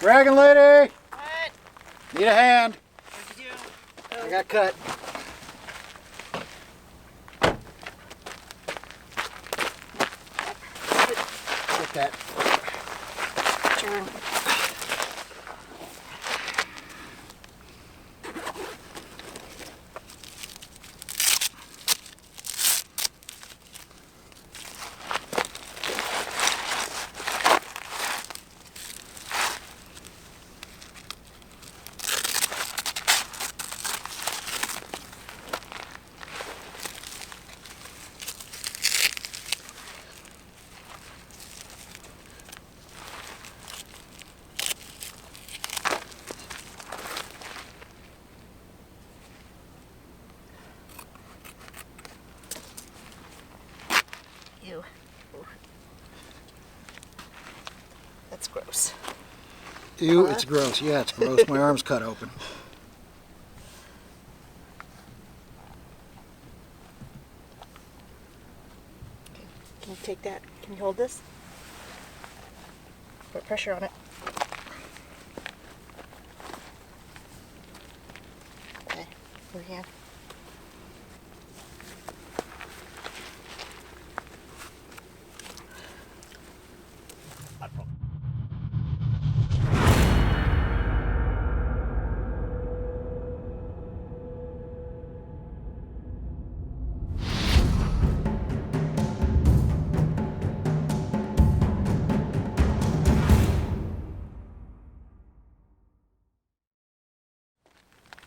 Dragon lady! What? Need a hand. What'd you do? I got cut. Get that. Turn. Ew. That's gross. Ew, it's gross. Yeah, it's gross. My arm's cut open. Can you take that? Can you hold this? Put pressure on it. Okay, over here.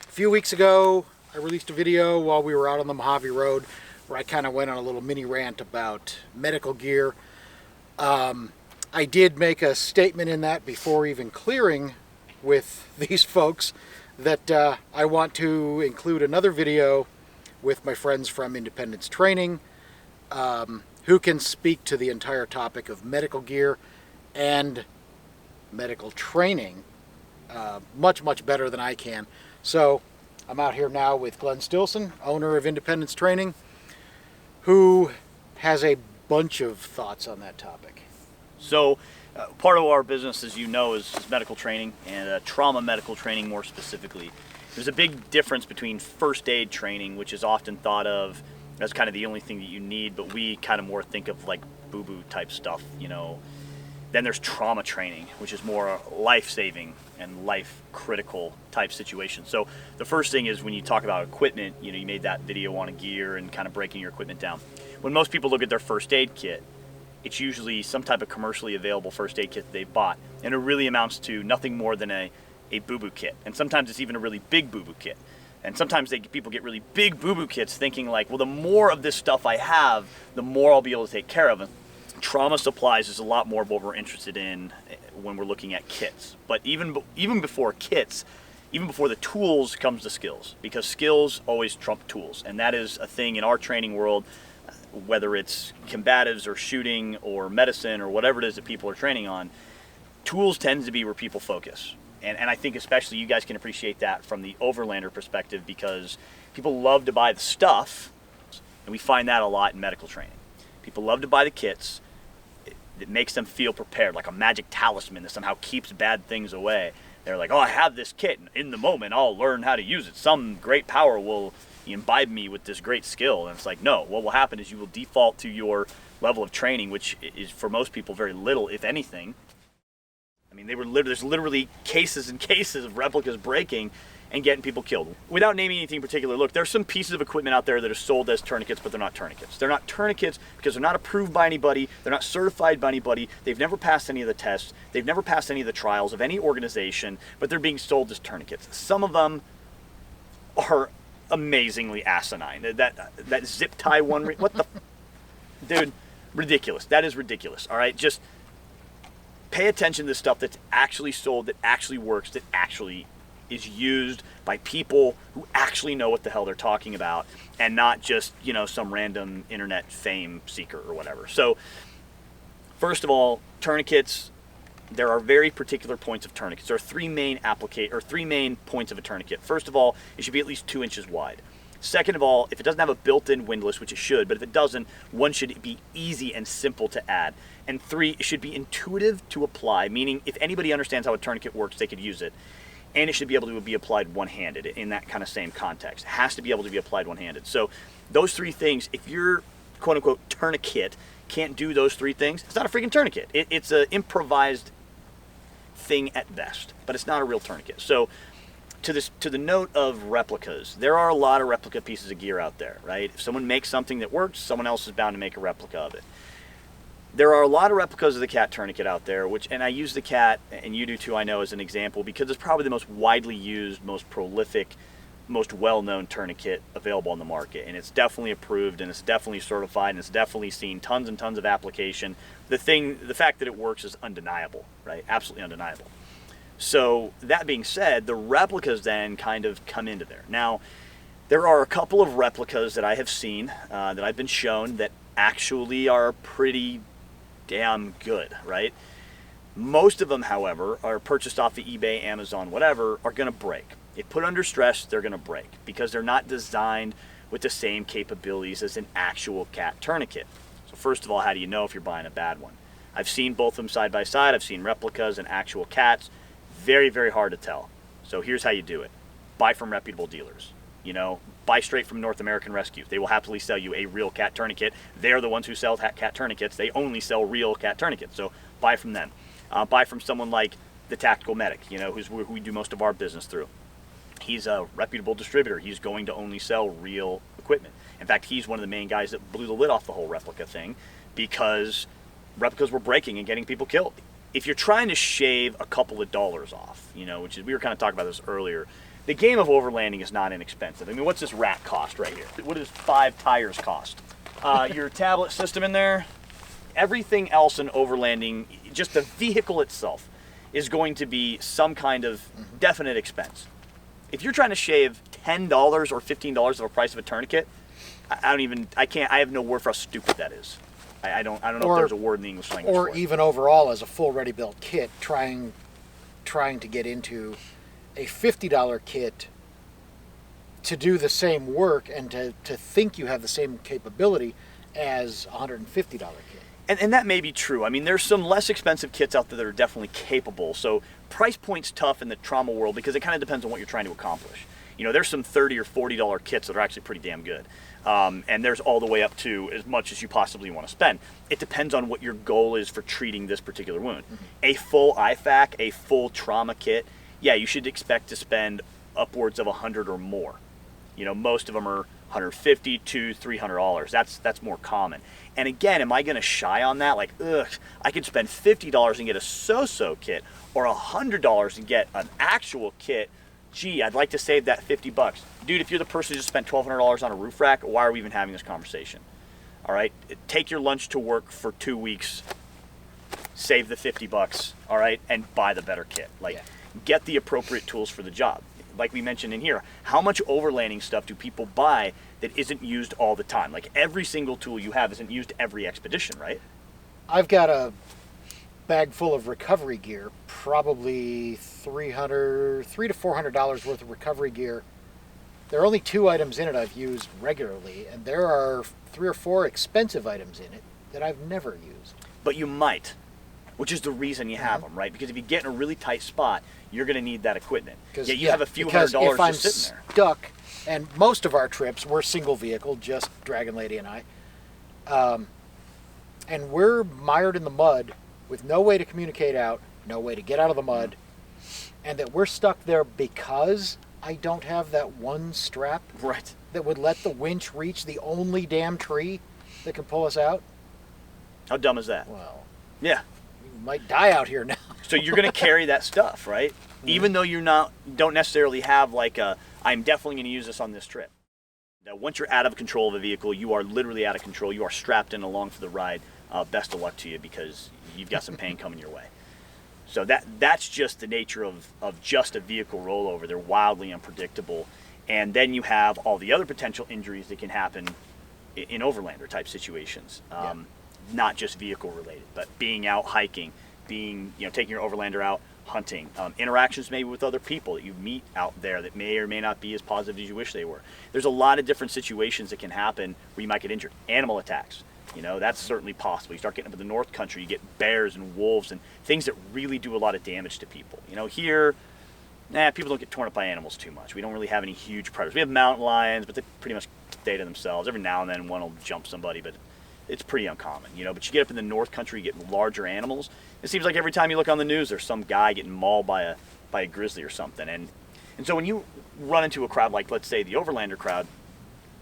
A few weeks ago, I released a video while we were out on the Mojave Road where I kind of went on a little mini rant about medical gear. I did make a statement in that before even clearing with these folks that I want to include another video with my friends from Independence Training who can speak to the entire topic of medical gear and medical training much, much better than I can. So I'm out here now with Glen Stilson, owner of Independence Training, who has a bunch of thoughts on that topic. So part of our business, as you know, is medical training and trauma medical training more specifically. There's a big difference between first aid training, which is often thought of as kind of the only thing that you need, but we kind of more think of like boo-boo type stuff, you know. Then there's trauma training, which is more life-saving and life-critical type situation. So the first thing is when you talk about equipment, you know, you made that video on a gear and kind of breaking your equipment down. When most people look at their first aid kit, it's usually some type of commercially available first aid kit that they've bought, and it really amounts to nothing more than a boo-boo kit. And sometimes it's even a really big boo-boo kit. And sometimes people get really big boo-boo kits thinking like, well, the more of this stuff I have, the more I'll be able to take care of. And trauma supplies is a lot more of what we're interested in when we're looking at kits. But even before kits, even before the tools comes the skills, because skills always trump tools. And that is a thing in our training world, whether it's combatives or shooting or medicine or whatever it is that people are training on. Tools tends to be where people focus. And I think especially you guys can appreciate that from the Overlander perspective, because people love to buy the stuff, and we find that a lot in medical training. People love to buy the kits. It makes them feel prepared, like a magic talisman that somehow keeps bad things away. They're like, oh, I have this kit, and in the moment I'll learn how to use it. Some great power will imbibe me with this great skill. And it's like, no, what will happen is you will default to your level of training, which is for most people very little, if anything. I mean, there's literally cases and cases of replicas breaking and getting people killed. Without naming anything in particular, look, there's some pieces of equipment out there that are sold as tourniquets, but they're not tourniquets. They're not tourniquets because they're not approved by anybody, they're not certified by anybody, they've never passed any of the tests, they've never passed any of the trials of any organization, but they're being sold as tourniquets. Some of them are amazingly asinine. That zip tie one, what the, dude, ridiculous. That is ridiculous, all right? Just pay attention to the stuff that's actually sold, that actually works, that actually is used by people who actually know what the hell they're talking about, and not just, you know, some random internet fame seeker or whatever. So first of all, tourniquets, there are very particular points of tourniquets. There are three main points of a tourniquet. First of all, it should be at least 2 inches wide. Second of all, if it doesn't have a built-in windlass, which it should, but if it doesn't, one should be easy and simple to add. And 3, it should be intuitive to apply, meaning if anybody understands how a tourniquet works, they could use it. And it should be able to be applied one-handed in that kind of same context. It has to be able to be applied one-handed. So those 3 things, if your quote-unquote tourniquet can't do those 3 things, it's not a freaking tourniquet. It's an improvised thing at best, but it's not a real tourniquet. So to the note of replicas, there are a lot of replica pieces of gear out there, right? If someone makes something that works, someone else is bound to make a replica of it. There are a lot of replicas of the cat tourniquet out there, and I use the cat, and you do too, I know, as an example, because it's probably the most widely used, most prolific, most well-known tourniquet available on the market. And it's definitely approved, and it's definitely certified, and it's definitely seen tons and tons of application. The fact that it works is undeniable, right? Absolutely undeniable. So that being said, the replicas then kind of come into there. Now, there are a couple of replicas that I have seen, that I've been shown, that actually are pretty damn good, right? Most of them, however, are purchased off of eBay, Amazon, whatever, are going to break. If put under stress, they're going to break because they're not designed with the same capabilities as an actual cat tourniquet. So first of all, how do you know if you're buying a bad one? I've seen both of them side by side. I've seen replicas and actual cats. Very, very hard to tell. So here's how you do it. Buy from reputable dealers. Buy straight from North American Rescue. They will happily sell you a real cat tourniquet. They're the ones who sell cat tourniquets. They only sell real cat tourniquets. So buy from them. Buy from someone like the Tactical Medic, who we do most of our business through. He's a reputable distributor. He's going to only sell real equipment. In fact, he's one of the main guys that blew the lid off the whole replica thing because replicas were breaking and getting people killed. If you're trying to shave a couple of dollars off, which is, we were kind of talking about this earlier, the game of overlanding is not inexpensive. I mean, what's this rack cost right here? What does 5 tires cost? Your tablet system in there, everything else in overlanding, just the vehicle itself is going to be some kind of definite expense. If you're trying to shave $10 or $15 of the price of a tourniquet, I have no word for how stupid that is. I don't know if there's a word in the English language or for it. even overall as a full ready-built kit, trying to get into a $50 kit to do the same work and to think you have the same capability as a $150 kit. And that may be true. I mean, there's some less expensive kits out there that are definitely capable. So price point's tough in the trauma world because it kind of depends on what you're trying to accomplish. There's some $30 or $40 kits that are actually pretty damn good. And there's all the way up to as much as you possibly want to spend. It depends on what your goal is for treating this particular wound. A full IFAC, a full trauma kit, yeah, you should expect to spend upwards of $100 or more. Most of them are $150 to $300. That's more common. And again, am I going to shy on that? Like, I could spend $50 and get a so-so kit, or $100 and get an actual kit. Gee, I'd like to save that $50. Dude, if you're the person who just spent $1,200 on a roof rack, why are we even having this conversation? All right, take your lunch to work for 2 weeks, save the $50, all right, and buy the better kit. Get the appropriate tools for the job. Like we mentioned in here, how much overlanding stuff do people buy that isn't used all the time? Like every single tool you have isn't used every expedition, right? I've got a bag full of recovery gear, probably $300 to $400 worth of recovery gear. There are only 2 items in it I've used regularly, and there are 3 or 4 expensive items in it that I've never used. But you might, which is the reason you have them, right? Because if you get in a really tight spot, you're going to need that equipment. Yet you have a few $100 just sitting there. Stuck, and most of our trips we're single vehicle, just Dragon Lady and I, and we're mired in the mud with no way to communicate out, no way to get out of the mud, and that we're stuck there because I don't have that one strap right that would let the winch reach the only damn tree that can pull us out. How dumb is that? Well, yeah. we might die out here now. So you're going to carry that stuff, right? Even though don't necessarily have I'm definitely going to use this on this trip. Now, once you're out of control of a vehicle, you are literally out of control. You are strapped in along for the ride. Best of luck to you because you've got some pain coming your way. So that's just the nature of just a vehicle rollover. They're wildly unpredictable. And then you have all the other potential injuries that can happen in overlander type situations. Not just vehicle related, but being out hiking, taking your overlander out hunting, interactions maybe with other people that you meet out there that may or may not be as positive as you wish they were. There's a lot of different situations that can happen where you might get injured. Animal attacks, that's certainly possible. You start getting up in the North Country, you get bears and wolves and things that really do a lot of damage to people. Here, people don't get torn up by animals too much. We don't really have any huge predators. We have mountain lions, but they pretty much stay to themselves. Every now and then one will jump somebody, but it's pretty uncommon, But you get up in the North Country, you get larger animals. It seems like every time you look on the news, there's some guy getting mauled by a grizzly or something. And so when you run into a crowd like, let's say, the Overlander crowd,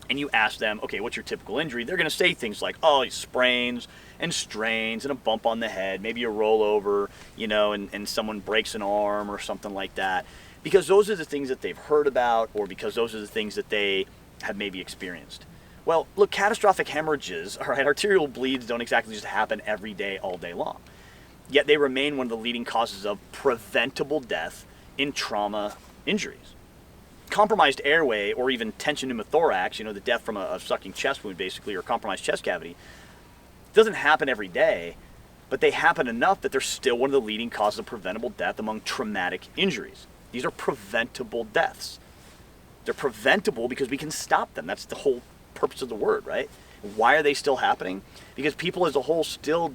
and you ask them, okay, what's your typical injury? They're going to say things like, oh, sprains and strains and a bump on the head, maybe a rollover, and someone breaks an arm or something like that. Because those are the things that they've heard about, or because those are the things that they have maybe experienced. Well, look, catastrophic hemorrhages, all right, arterial bleeds don't exactly just happen every day, all day long. Yet they remain one of the leading causes of preventable death in trauma injuries. Compromised airway, or even tension pneumothorax, the death from a sucking chest wound basically, or compromised chest cavity, doesn't happen every day, but they happen enough that they're still one of the leading causes of preventable death among traumatic injuries. These are preventable deaths. They're preventable because we can stop them. That's the whole purpose of the word, right? Why are they still happening? Because people as a whole still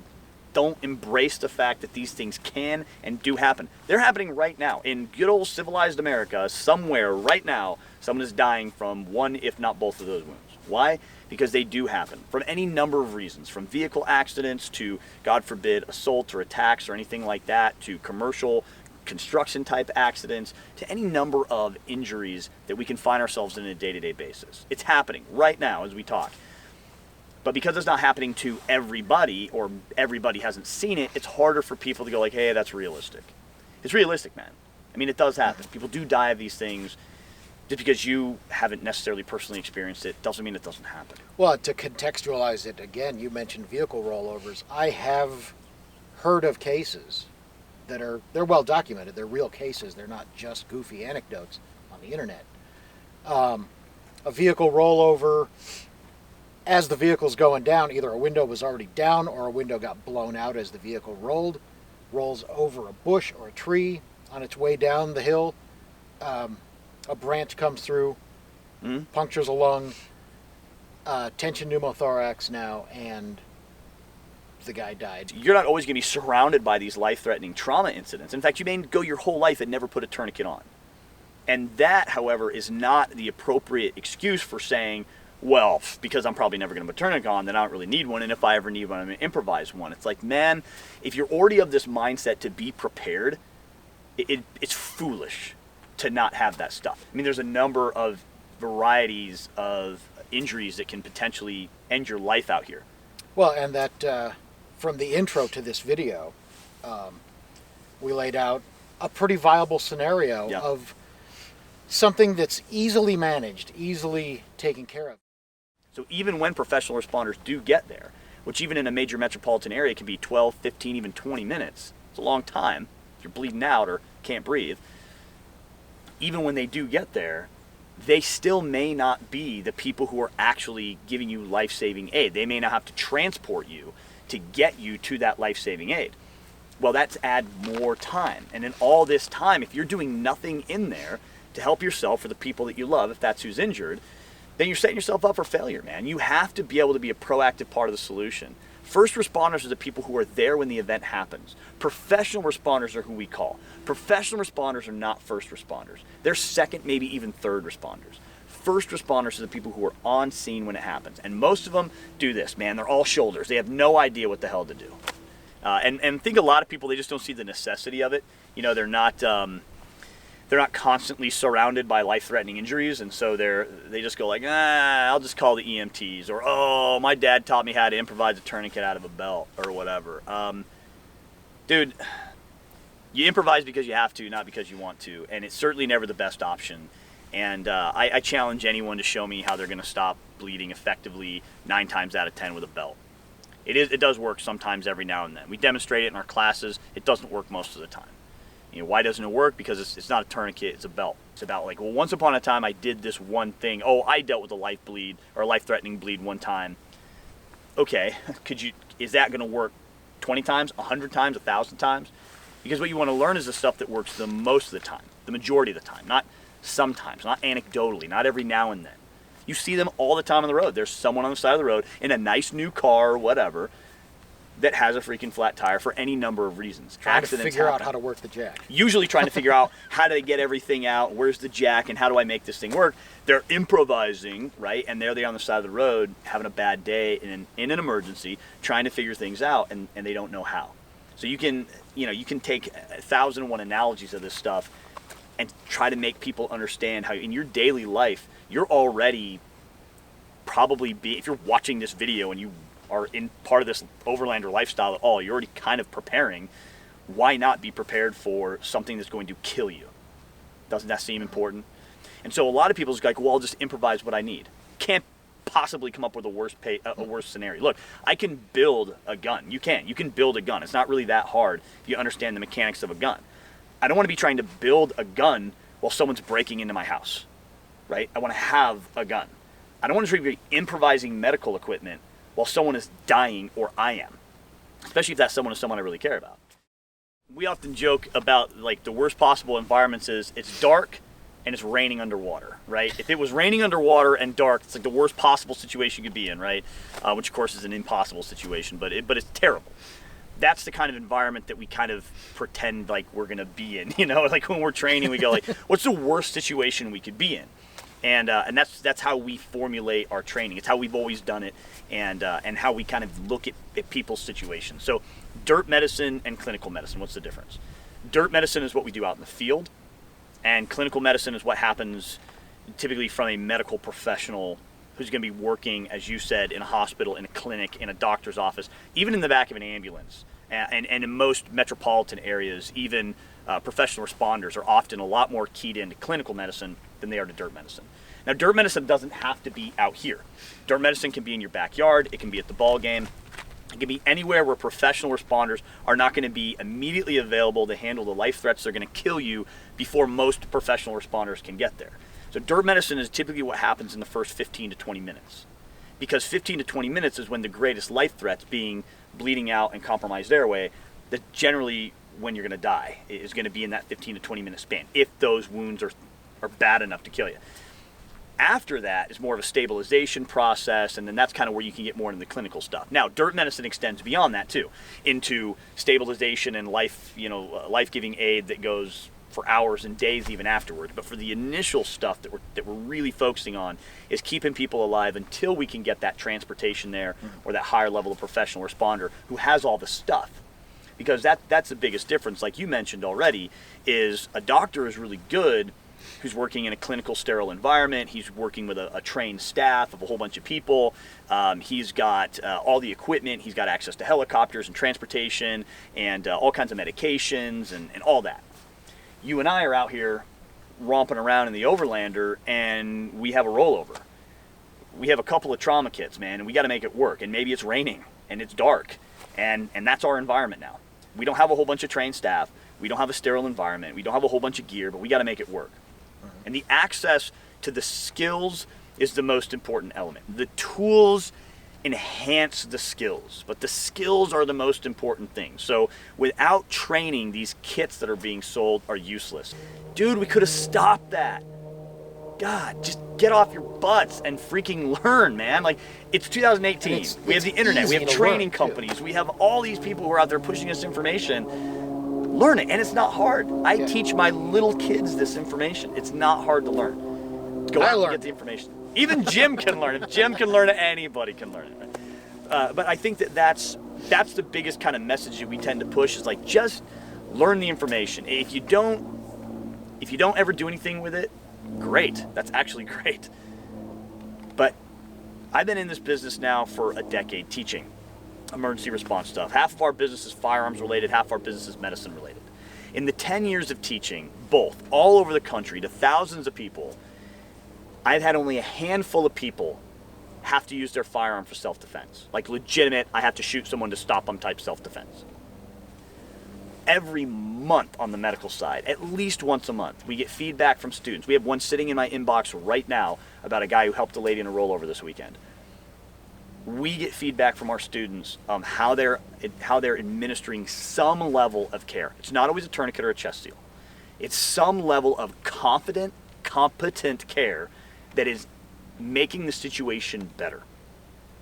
don't embrace the fact that these things can and do happen. They're happening right now. In good old civilized America, somewhere right now, someone is dying from one, if not both of those wounds. Why? Because they do happen from any number of reasons, from vehicle accidents to, God forbid, assault or attacks or anything like that, to commercial construction type accidents, to any number of injuries that we can find ourselves in on a day-to-day basis. It's happening right now as we talk. But because it's not happening to everybody, or everybody hasn't seen it, it's harder for people to go like, hey, that's realistic. It's realistic, man. I mean, it does happen. People do die of these things. Just because you haven't necessarily personally experienced it doesn't mean it doesn't happen. Well, to contextualize it again, you mentioned vehicle rollovers. I have heard of cases they're well documented. They're real cases. They're not just goofy anecdotes on the internet. A vehicle rollover, as the vehicle's going down, either a window was already down or a window got blown out as the vehicle rolls over a bush or a tree on its way down the hill. A branch comes through, punctures a lung, tension pneumothorax now, and the guy died. You're not always going to be surrounded by these life-threatening trauma incidents. In fact, you may go your whole life and never put a tourniquet on. And that, however, is not the appropriate excuse for saying, well, because I'm probably never going to put a tourniquet on, then I don't really need one, and if I ever need one, I'm going to improvise one. It's like, man, if you're already of this mindset to be prepared, it's foolish to not have that stuff. I mean, there's a number of varieties of injuries that can potentially end your life out here. Well, and that from the intro to this video, we laid out a pretty viable scenario of something that's easily managed, easily taken care of. So even when professional responders do get there, which even in a major metropolitan area can be 12, 15, even 20 minutes, it's a long time if you're bleeding out or can't breathe, even when they do get there, they still may not be the people who are actually giving you life-saving aid. They may not have to transport you to get you to that life-saving aid. Well, that's add more time. And in all this time, if you're doing nothing in there to help yourself or the people that you love, if that's who's injured, then you're setting yourself up for failure, man. You have to be able to be a proactive part of the solution. First responders are the people who are there when the event happens. Professional responders are who we call. Professional responders are not first responders. They're second, maybe even third responders. First responders are the people who are on scene when it happens. And most of them do this, man. They're all shoulders. They have no idea what the hell to do. And I think a lot of people, they just don't see the necessity of it. They're not constantly surrounded by life-threatening injuries, and so they just go like, I'll just call the EMTs, or oh, my dad taught me how to improvise a tourniquet out of a belt, or whatever. Dude, you improvise because you have to, not because you want to, and it's certainly never the best option. And I challenge anyone to show me how they're going to stop bleeding effectively 9 times out of 10 with a belt. It does work sometimes every now and then. We demonstrate it in our classes. It doesn't work most of the time. Why doesn't it work? Because it's not a tourniquet, it's a belt. It's about like, well, once upon a time I did this one thing. Oh, I dealt with a life bleed or a life-threatening bleed one time. Okay, is that going to work 20 times, 100 times, 1,000 times? Because what you want to learn is the stuff that works the most of the time, the majority of the time, not sometimes, not anecdotally, not every now and then. You see them all the time on the road. There's someone on the side of the road in a nice new car or whatever that has a freaking flat tire for any number of reasons. Trying to figure out happen. how to work the jack. Usually trying to figure out how do they get everything out, where's the jack, and how do I make this thing work. They're improvising, right? And there they are on the side of the road having a bad day in an emergency, trying to figure things out, and they don't know how. So you can take 1,001 analogies of this stuff and try to make people understand how in your daily life, you're already probably if you're watching this video and you are in part of this Overlander lifestyle at all, you're already kind of preparing. Why not be prepared for something that's going to kill you? Doesn't that seem important? And so a lot of people just like, well, I'll just improvise what I need. Can't possibly come up with a worse scenario. Look, I can build a gun. You can build a gun. It's not really that hard if you understand the mechanics of a gun. I don't want to be trying to build a gun while someone's breaking into my house, right? I want to have a gun. I don't want to be improvising medical equipment while someone is dying, or I am, especially if that someone is someone I really care about. We often joke about like the worst possible environments is it's dark and it's raining underwater, right? If it was raining underwater and dark, it's like the worst possible situation you could be in, right? Which of course is an impossible situation, but it's terrible. That's the kind of environment that we kind of pretend like we're gonna be in, like when we're training, we go like, what's the worst situation we could be in? And that's how we formulate our training. It's how we've always done it, and how we kind of look at people's situations. So dirt medicine and clinical medicine, what's the difference? Dirt medicine is what we do out in the field, and clinical medicine is what happens typically from a medical professional who's going to be working, as you said, in a hospital, in a clinic, in a doctor's office, even in the back of an ambulance. And in most metropolitan areas, even professional responders are often a lot more keyed into clinical medicine than they are to dirt medicine. Now, dirt medicine doesn't have to be out here. Dirt medicine can be in your backyard. It can be at the ball game. It can be anywhere where professional responders are not going to be immediately available to handle the life threats that are going to kill you before most professional responders can get there. So dirt medicine is typically what happens in the first 15 to 20 minutes. Because 15 to 20 minutes is when the greatest life threats, being bleeding out and compromised airway, that's generally when you're going to die, is going to be in that 15 to 20 minute span, if those wounds are bad enough to kill you. After that is more of a stabilization process, and then that's kind of where you can get more into the clinical stuff. Now, dirt medicine extends beyond that too, into stabilization and life-giving aid that goes for hours and days even afterwards. But for the initial stuff that we're really focusing on is keeping people alive until we can get that transportation there, or that higher level of professional responder who has all the stuff. Because that's the biggest difference, like you mentioned already, is a doctor is really good who's working in a clinical sterile environment. He's working with a trained staff of a whole bunch of people. He's got all the equipment. He's got access to helicopters and transportation and all kinds of medications and all that. You and I are out here romping around in the Overlander, and we have a rollover. We have a couple of trauma kits, man, and we got to make it work. And maybe it's raining and it's dark, and that's our environment now. We don't have a whole bunch of trained staff. We don't have a sterile environment. We don't have a whole bunch of gear, but we got to make it work. And the access to the skills is the most important element. The tools enhance the skills, but the skills are the most important thing. So without training, these kits that are being sold are useless. Dude, we could have stopped that. God, just get off your butts and freaking learn, man. Like, it's 2018. We have the internet. We have training companies. We have all these people who are out there pushing us information. Learn it, and it's not hard. I teach my little kids this information. It's not hard to learn. Go out and get the information. Even Jim can learn it. If Jim can learn it, anybody can learn it. Right? But I think that's the biggest kind of message that we tend to push, is like, just learn the information. If you don't ever do anything with it, great. That's actually great. But I've been in this business now for a decade teaching emergency response stuff. Half of our business is firearms related, half of our business is medicine related. In the 10 years of teaching, both, all over the country, to thousands of people, I've had only a handful of people have to use their firearm for self-defense. Like legitimate, I have to shoot someone to stop them type self-defense. Every month on the medical side, at least once a month, we get feedback from students. We have one sitting in my inbox right now about a guy who helped a lady in a rollover this weekend. we get feedback from our students how they're administering some level of care. It's not always a tourniquet or a chest seal. It's some level of competent care that is making the situation better,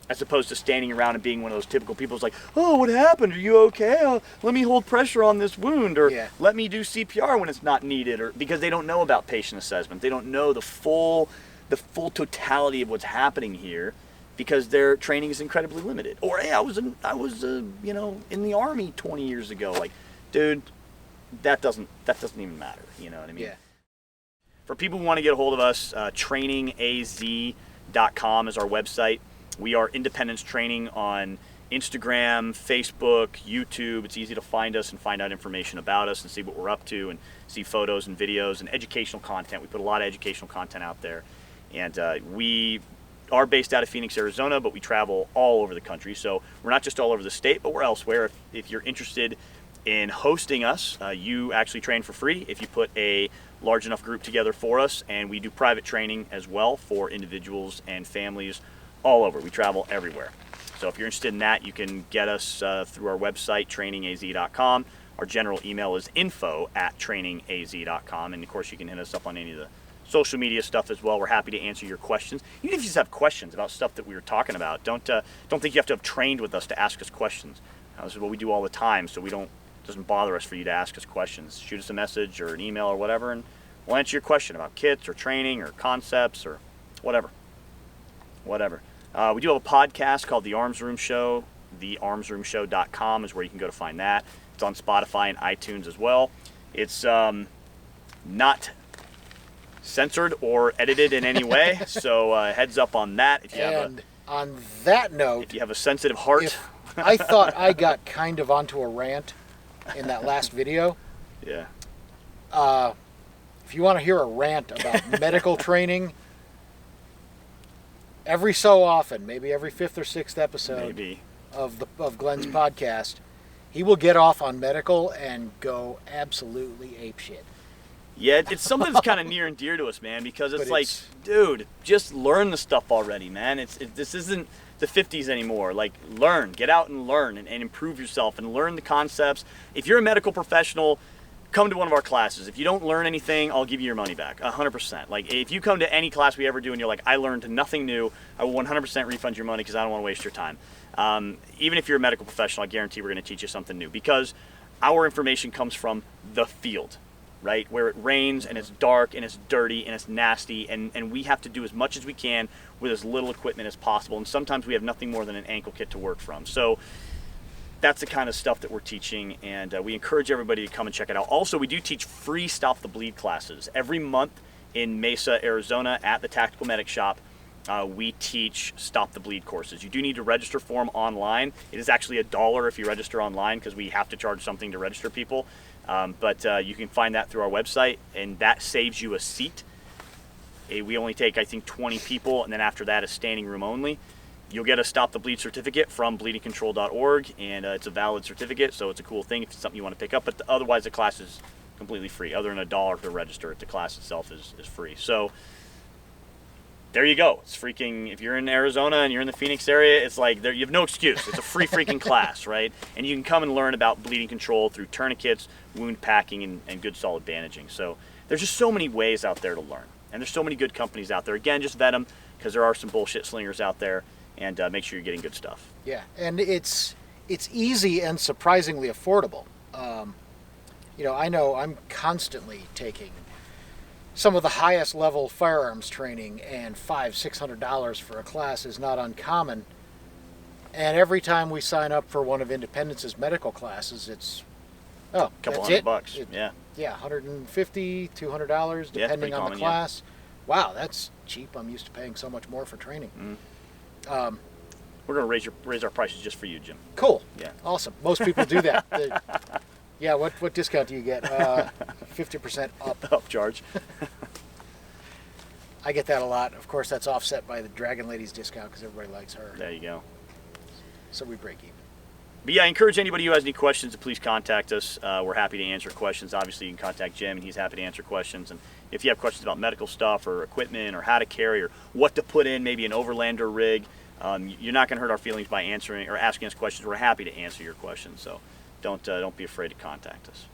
as opposed to standing around and being one of those typical people who's like, oh, what happened? Are you okay? Let me hold pressure on this wound, or let me do CPR when it's not needed, or because they don't know about patient assessment. They don't know the full totality of what's happening here, because their training is incredibly limited. Or, hey, I was in the Army 20 years ago. Like, dude, that doesn't even matter. You know what I mean? Yeah. For people who want to get a hold of us, trainingaz.com is our website. We are independence training on Instagram, Facebook, YouTube. It's easy to find us and find out information about us and see what we're up to and see photos and videos and educational content. We put a lot of educational content out there. And we are based out of Phoenix, Arizona, but we travel all over the country. So we're not just all over the state, but we're elsewhere. If you're interested in hosting us, you actually train for free if you put a large enough group together for us. And we do private training as well for individuals and families all over. We travel everywhere. So if you're interested in that, you can get us through our website, trainingaz.com. Our general email is info@trainingaz.com. And of course, you can hit us up on any of the social media stuff as well. We're happy to answer your questions. Even if you just have questions about stuff that we were talking about, don't think you have to have trained with us to ask us questions. This is what we do all the time, so it doesn't bother us for you to ask us questions. Shoot us a message or an email or whatever, and we'll answer your question about kits or training or concepts or whatever. We do have a podcast called The Arms Room Show. TheArmsRoomShow.com is where you can go to find that. It's on Spotify and iTunes as well. It's not censored or edited in any way, so heads up on that. On that note, if you have a sensitive heart, I thought I got kind of onto a rant in that last video. Yeah. If you want to hear a rant about medical training, every so often, maybe every 5th or 6th episode of Glen's podcast, he will get off on medical and go absolutely apeshit. Yeah, it's something that's kind of near and dear to us, man, because it's like, dude, just learn the stuff already, man. This isn't the 50s anymore. Like, learn, get out and learn and improve yourself and learn the concepts. If you're a medical professional, come to one of our classes. If you don't learn anything, I'll give you your money back, 100%. Like, if you come to any class we ever do and you're like, I learned nothing new, I will 100% refund your money because I don't want to waste your time. Even if you're a medical professional, I guarantee we're going to teach you something new, because our information comes from the field, right? Where it rains and it's dark and it's dirty and it's nasty, and we have to do as much as we can with as little equipment as possible. And sometimes we have nothing more than an ankle kit to work from. So that's the kind of stuff that we're teaching, and we encourage everybody to come and check it out. Also, we do teach free Stop the Bleed classes every month in Mesa, Arizona at the Tactical Medic Shop. We teach Stop the Bleed courses. You do need to register for them online. It is actually $1 if you register online, because we have to charge something to register people. But you can find that through our website, and that saves you a seat. We only take, I think, 20 people, and then after that is standing room only. You'll get a Stop the Bleed certificate from bleedingcontrol.org, and it's a valid certificate, so it's a cool thing if it's something you want to pick up. But otherwise, the class is completely free. Other than $1 to register, the class itself is free. So there you go. It's freaking, if you're in Arizona and you're in the Phoenix area, it's like you have no excuse. It's a free freaking class, right? And you can come and learn about bleeding control through tourniquets, wound packing, and good solid bandaging. So there's just so many ways out there to learn. And there's so many good companies out there. Again, just vet them, because there are some bullshit slingers out there, and make sure you're getting good stuff. Yeah, and it's easy and surprisingly affordable. I know I'm constantly taking some of the highest level firearms training, and $500-600 for a class is not uncommon. And every time we sign up for one of Independence's medical classes, it's a couple $100. Yeah, $150-200 depending on the class. Yeah. Wow, that's cheap. I'm used to paying so much more for training. We're going to raise our prices just for you, Jim. Cool. Yeah. Awesome. Most people do that. Yeah, what discount do you get? 50% up. Upcharge. I get that a lot. Of course, that's offset by the Dragon Lady's discount, because everybody likes her. There you go. So we break even. But yeah, I encourage anybody who has any questions to please contact us. We're happy to answer questions. Obviously, you can contact Jim, and he's happy to answer questions. And if you have questions about medical stuff or equipment or how to carry or what to put in maybe an Overlander rig, You're not going to hurt our feelings by answering or asking us questions. We're happy to answer your questions, so don't be afraid to contact us.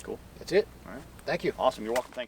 Cool. That's it. All right. Thank you. Awesome. You're welcome. Thanks.